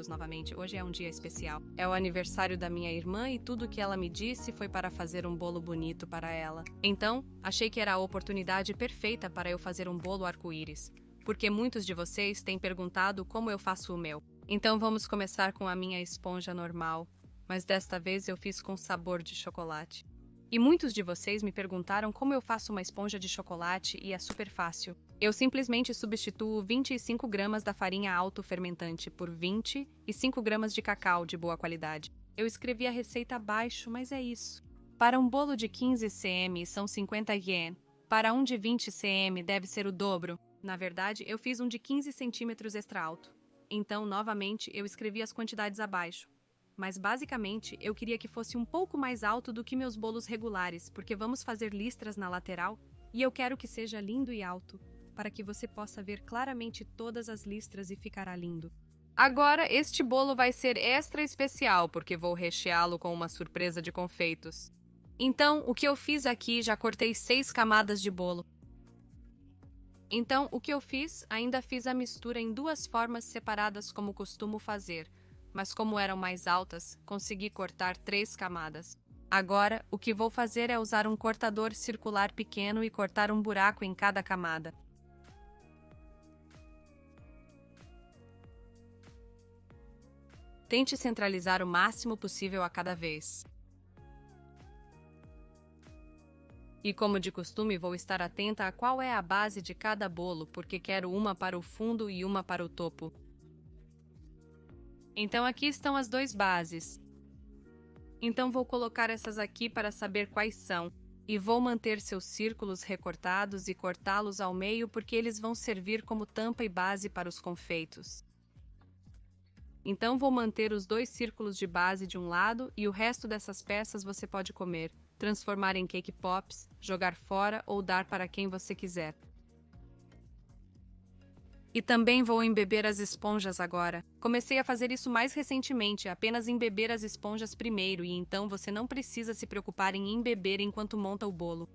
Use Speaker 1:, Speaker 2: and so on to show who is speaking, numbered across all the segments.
Speaker 1: juntos novamente. Hoje é um dia especial. É o aniversário da minha irmã e tudo que ela me disse foi para fazer um bolo bonito para ela. Então, achei que era a oportunidade perfeita para eu fazer um bolo arco-íris, porque muitos de vocês têm perguntado como eu faço o meu. Então vamos começar com a minha esponja normal, mas desta vez eu fiz com sabor de chocolate. E muitos de vocês me perguntaram como eu faço uma esponja de chocolate e é super fácil. Eu simplesmente substituo 25 gramas da farinha auto-fermentante por 20 e 5 gramas de cacau de boa qualidade. Eu escrevi a receita abaixo, mas é isso. Para um bolo de 15 cm são 50 ien. Para um de 20 cm deve ser o dobro. Na verdade, eu fiz um de 15 centímetros extra alto. Então, novamente, eu escrevi as quantidades abaixo. Mas basicamente, eu queria que fosse um pouco mais alto do que meus bolos regulares, porque vamos fazer listras na lateral e eu quero que seja lindo e alto, para que você possa ver claramente todas as listras e ficará lindo. Agora, este bolo vai ser extra especial, porque vou recheá-lo com uma surpresa de confeitos. Então, o que eu fiz aqui, já cortei 6 camadas de bolo. Então, o que eu fiz? Ainda fiz a mistura em 2 formas separadas como costumo fazer, mas como eram mais altas, consegui cortar 3 camadas. Agora, o que vou fazer é usar um cortador circular pequeno e cortar um buraco em cada camada. Tente centralizar o máximo possível a cada vez. E como de costume, vou estar atenta a qual é a base de cada bolo, porque quero uma para o fundo e uma para o topo. Então aqui estão as 2 bases. Então vou colocar essas aqui para saber quais são. E vou manter seus círculos recortados e cortá-los ao meio porque eles vão servir como tampa e base para os confeitos. Então vou manter os 2 círculos de base de um lado e o resto dessas peças você pode comer, transformar em cake pops, jogar fora ou dar para quem você quiser. E também vou embeber as esponjas agora. Comecei a fazer isso mais recentemente, apenas embeber as esponjas primeiro e então você não precisa se preocupar em embeber enquanto monta o bolo.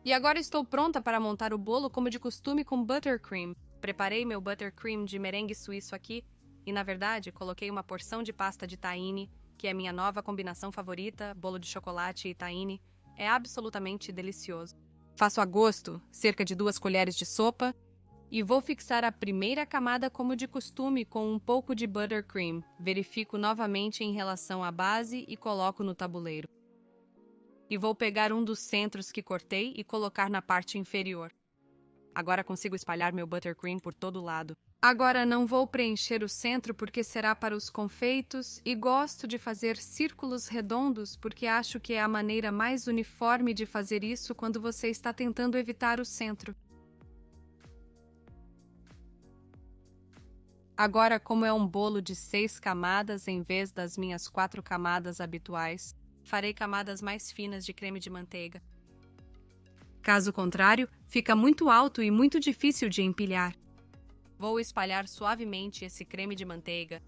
Speaker 1: E agora estou pronta para montar o bolo como de costume com buttercream. Preparei meu buttercream de merengue suíço aqui e, na verdade, coloquei uma porção de pasta de tahine, que é minha nova combinação favorita, bolo de chocolate e tahine. É absolutamente delicioso. Faço a gosto, cerca de 2 colheres de sopa, e vou fixar a primeira camada como de costume com um pouco de buttercream. Verifico novamente em relação à base e coloco no tabuleiro. E vou pegar um dos centros que cortei e colocar na parte inferior. Agora consigo espalhar meu buttercream por todo lado. Agora não vou preencher o centro porque será para os confeitos e gosto de fazer círculos redondos porque acho que é a maneira mais uniforme de fazer isso quando você está tentando evitar o centro. Agora, como é um bolo de 6 camadas em vez das minhas 4 camadas habituais, farei camadas mais finas de creme de manteiga. Caso contrário, fica muito alto e muito difícil de empilhar. Vou espalhar suavemente esse creme de manteiga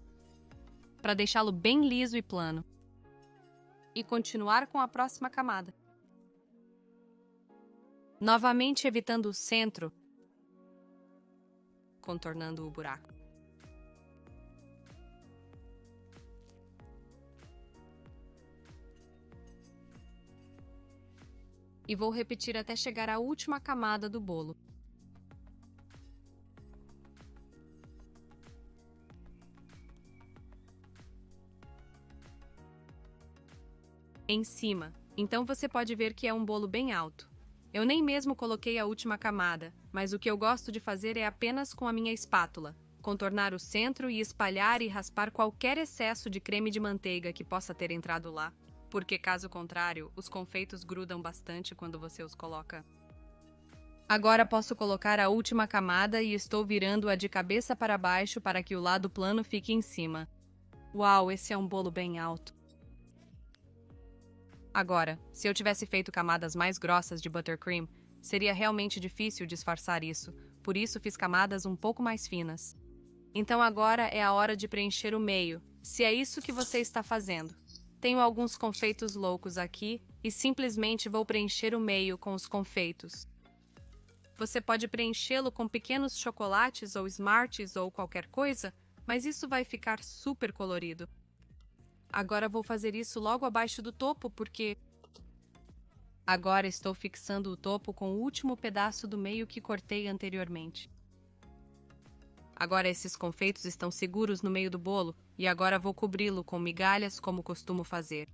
Speaker 1: para deixá-lo bem liso e plano. E continuar com a próxima camada. Novamente evitando o centro, contornando o buraco. E vou repetir até chegar à última camada do bolo. Em cima. Então você pode ver que é um bolo bem alto. Eu nem mesmo coloquei a última camada, mas o que eu gosto de fazer é apenas com a minha espátula, contornar o centro e espalhar e raspar qualquer excesso de creme de manteiga que possa ter entrado lá. Porque, caso contrário, os confeitos grudam bastante quando você os coloca. Agora posso colocar a última camada e estou virando-a de cabeça para baixo para que o lado plano fique em cima. Uau, esse é um bolo bem alto. Agora, se eu tivesse feito camadas mais grossas de buttercream, seria realmente difícil disfarçar isso, por isso fiz camadas um pouco mais finas. Então agora é a hora de preencher o meio, se é isso que você está fazendo. Tenho alguns confeitos loucos aqui e simplesmente vou preencher o meio com os confeitos. Você pode preenchê-lo com pequenos chocolates ou Smarties ou qualquer coisa, mas isso vai ficar super colorido. Agora vou fazer isso logo abaixo do topo porque... Agora estou fixando o topo com o último pedaço do meio que cortei anteriormente. Agora esses confeitos estão seguros no meio do bolo e agora vou cobri-lo com migalhas como costumo fazer.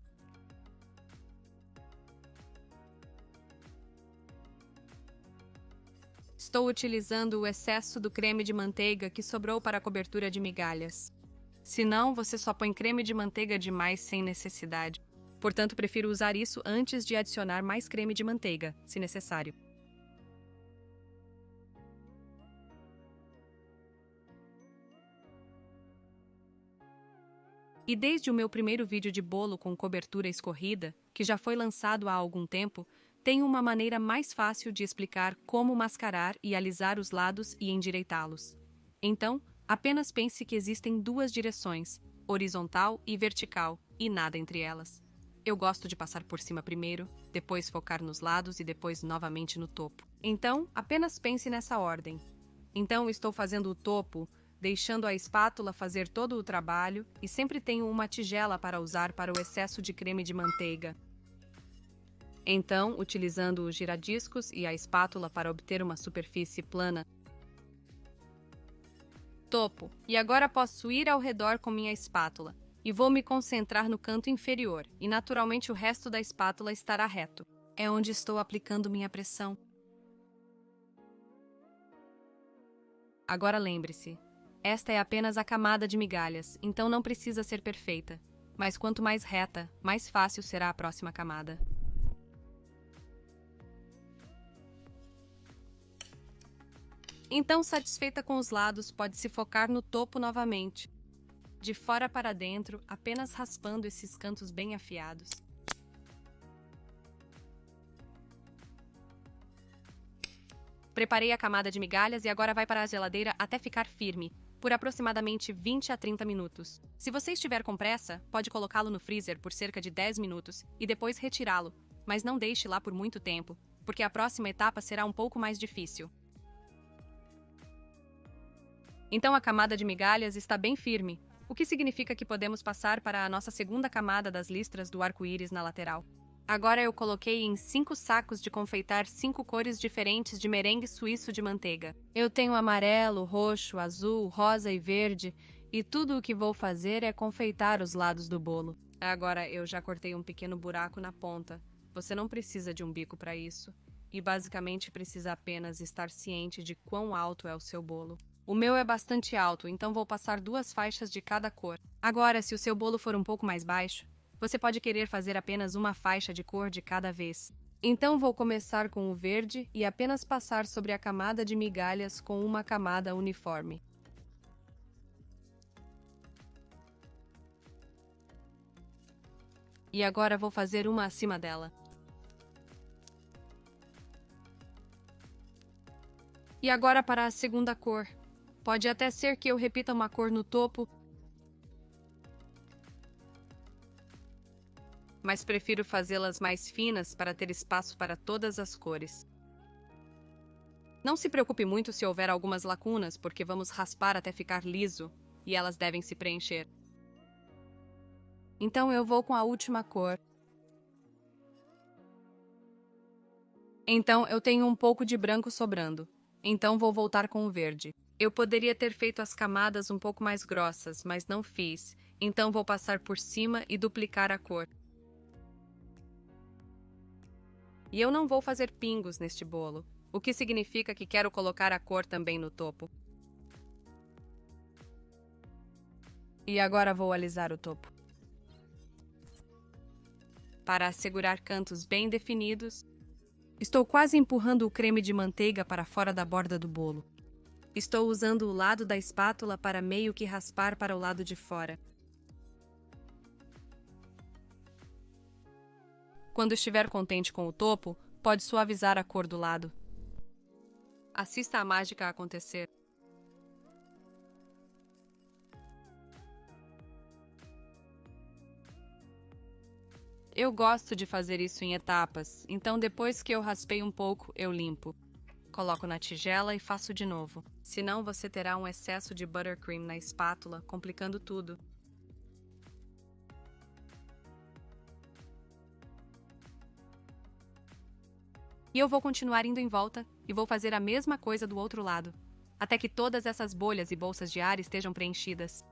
Speaker 1: Estou utilizando o excesso do creme de manteiga que sobrou para a cobertura de migalhas. Se não, você só põe creme de manteiga demais sem necessidade. Portanto, prefiro usar isso antes de adicionar mais creme de manteiga, se necessário. E desde o meu primeiro vídeo de bolo com cobertura escorrida, que já foi lançado há algum tempo, tenho uma maneira mais fácil de explicar como mascarar e alisar os lados e endireitá-los. Então, apenas pense que existem duas direções, horizontal e vertical, e nada entre elas. Eu gosto de passar por cima primeiro, depois focar nos lados e depois novamente no topo. Então, apenas pense nessa ordem. Então, estou fazendo o topo, deixando a espátula fazer todo o trabalho e sempre tenho uma tigela para usar para o excesso de creme de manteiga. Então, utilizando os giradiscos e a espátula para obter uma superfície plana. Topo. E agora posso ir ao redor com minha espátula. E vou me concentrar no canto inferior, e naturalmente o resto da espátula estará reto. É onde estou aplicando minha pressão. Agora lembre-se, esta é apenas a camada de migalhas, então não precisa ser perfeita. Mas quanto mais reta, mais fácil será a próxima camada. Então, satisfeita com os lados, pode-se focar no topo novamente. De fora para dentro, apenas raspando esses cantos bem afiados. Preparei a camada de migalhas e agora vai para a geladeira até ficar firme, por aproximadamente 20 a 30 minutos. Se você estiver com pressa, pode colocá-lo no freezer por cerca de 10 minutos e depois retirá-lo, mas não deixe lá por muito tempo, porque a próxima etapa será um pouco mais difícil. Então a camada de migalhas está bem firme, o que significa que podemos passar para a nossa segunda camada das listras do arco-íris na lateral. Agora eu coloquei em 5 sacos de confeitar 5 cores diferentes de merengue suíço de manteiga. Eu tenho amarelo, roxo, azul, rosa e verde, e tudo o que vou fazer é confeitar os lados do bolo. Agora eu já cortei um pequeno buraco na ponta. Você não precisa de um bico para isso, e basicamente precisa apenas estar ciente de quão alto é o seu bolo. O meu é bastante alto, então vou passar 2 faixas de cada cor. Agora, se o seu bolo for um pouco mais baixo, você pode querer fazer apenas uma faixa de cor de cada vez. Então vou começar com o verde e apenas passar sobre a camada de migalhas com uma camada uniforme. E agora vou fazer uma acima dela. E agora para a segunda cor. Pode até ser que eu repita uma cor no topo, mas prefiro fazê-las mais finas para ter espaço para todas as cores. Não se preocupe muito se houver algumas lacunas, porque vamos raspar até ficar liso, e elas devem se preencher. Então eu vou com a última cor. Então eu tenho um pouco de branco sobrando, então vou voltar com o verde. Eu poderia ter feito as camadas um pouco mais grossas, mas não fiz, então vou passar por cima e duplicar a cor. E eu não vou fazer pingos neste bolo, o que significa que quero colocar a cor também no topo. E agora vou alisar o topo. Para assegurar cantos bem definidos, estou quase empurrando o creme de manteiga para fora da borda do bolo. Estou usando o lado da espátula para meio que raspar para o lado de fora. Quando estiver contente com o topo, pode suavizar a cor do lado. Assista a mágica acontecer. Eu gosto de fazer isso em etapas, então depois que eu raspei um pouco, eu limpo. Coloco na tigela e faço de novo. Senão você terá um excesso de buttercream na espátula, complicando tudo. E eu vou continuar indo em volta e vou fazer a mesma coisa do outro lado, até que todas essas bolhas e bolsas de ar estejam preenchidas.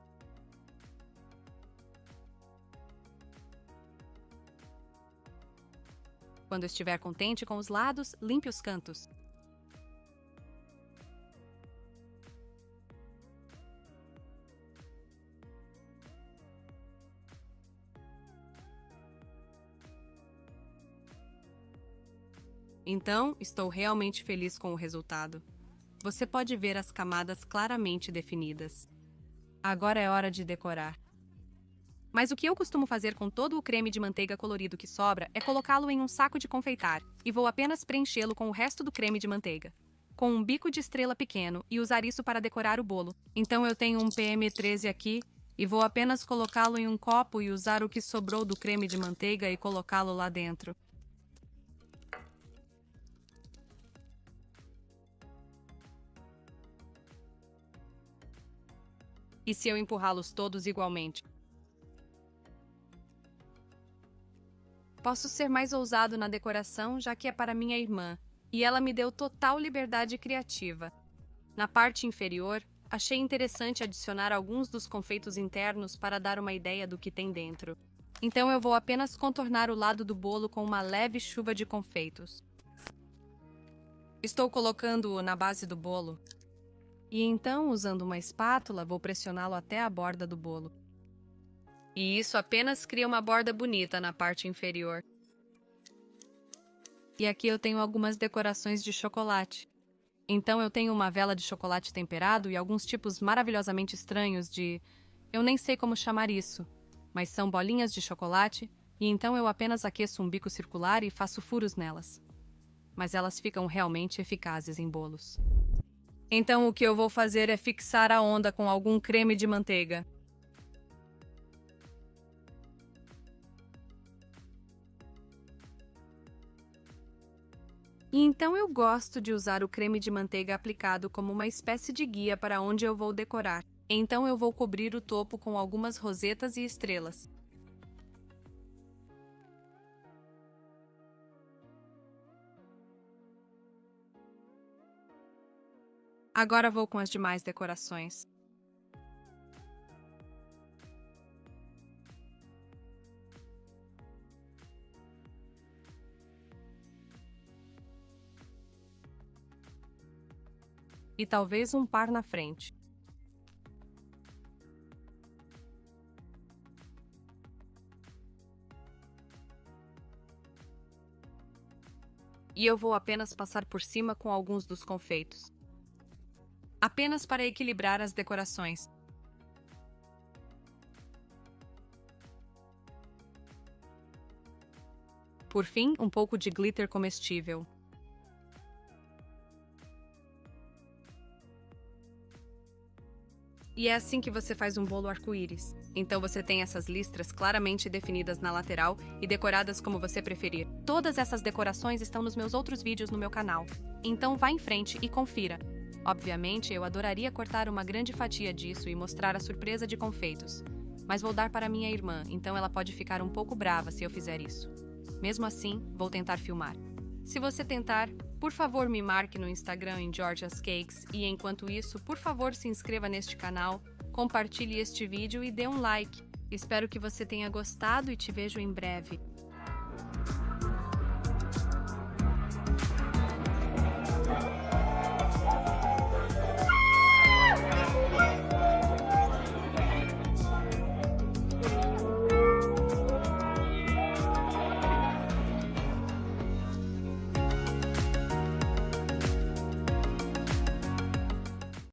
Speaker 1: Quando estiver contente com os lados, limpe os cantos. Então, estou realmente feliz com o resultado. Você pode ver as camadas claramente definidas. Agora é hora de decorar. Mas o que eu costumo fazer com todo o creme de manteiga colorido que sobra é colocá-lo em um saco de confeitar e vou apenas preenchê-lo com o resto do creme de manteiga, com um bico de estrela pequeno e usar isso para decorar o bolo. Então eu tenho um PM13 aqui e vou apenas colocá-lo em um copo e usar o que sobrou do creme de manteiga e colocá-lo lá dentro. E se eu empurrá-los todos igualmente? Posso ser mais ousado na decoração, já que é para minha irmã, e ela me deu total liberdade criativa. Na parte inferior, achei interessante adicionar alguns dos confeitos internos para dar uma ideia do que tem dentro. Então eu vou apenas contornar o lado do bolo com uma leve chuva de confeitos. Estou colocando-o na base do bolo. E então, usando uma espátula, vou pressioná-lo até a borda do bolo. E isso apenas cria uma borda bonita na parte inferior. E aqui eu tenho algumas decorações de chocolate. Então eu tenho uma vela de chocolate temperado e alguns tipos maravilhosamente estranhos de... Eu nem sei como chamar isso, mas são bolinhas de chocolate, e então eu apenas aqueço um bico circular e faço furos nelas. Mas elas ficam realmente eficazes em bolos. Então o que eu vou fazer é fixar a onda com algum creme de manteiga. E então eu gosto de usar o creme de manteiga aplicado como uma espécie de guia para onde eu vou decorar. Então eu vou cobrir o topo com algumas rosetas e estrelas. Agora vou com as demais decorações. E talvez um par na frente. E eu vou apenas passar por cima com alguns dos confeitos. Apenas para equilibrar as decorações. Por fim, um pouco de glitter comestível. E é assim que você faz um bolo arco-íris. Então você tem essas listras claramente definidas na lateral e decoradas como você preferir. Todas essas decorações estão nos meus outros vídeos no meu canal. Então vá em frente e confira. Obviamente, eu adoraria cortar uma grande fatia disso e mostrar a surpresa de confeitos. Mas vou dar para minha irmã, então ela pode ficar um pouco brava se eu fizer isso. Mesmo assim, vou tentar filmar. Se você tentar, por favor me marque no Instagram em Georgia's Cakes e enquanto isso, por favor se inscreva neste canal, compartilhe este vídeo e dê um like. Espero que você tenha gostado e te vejo em breve.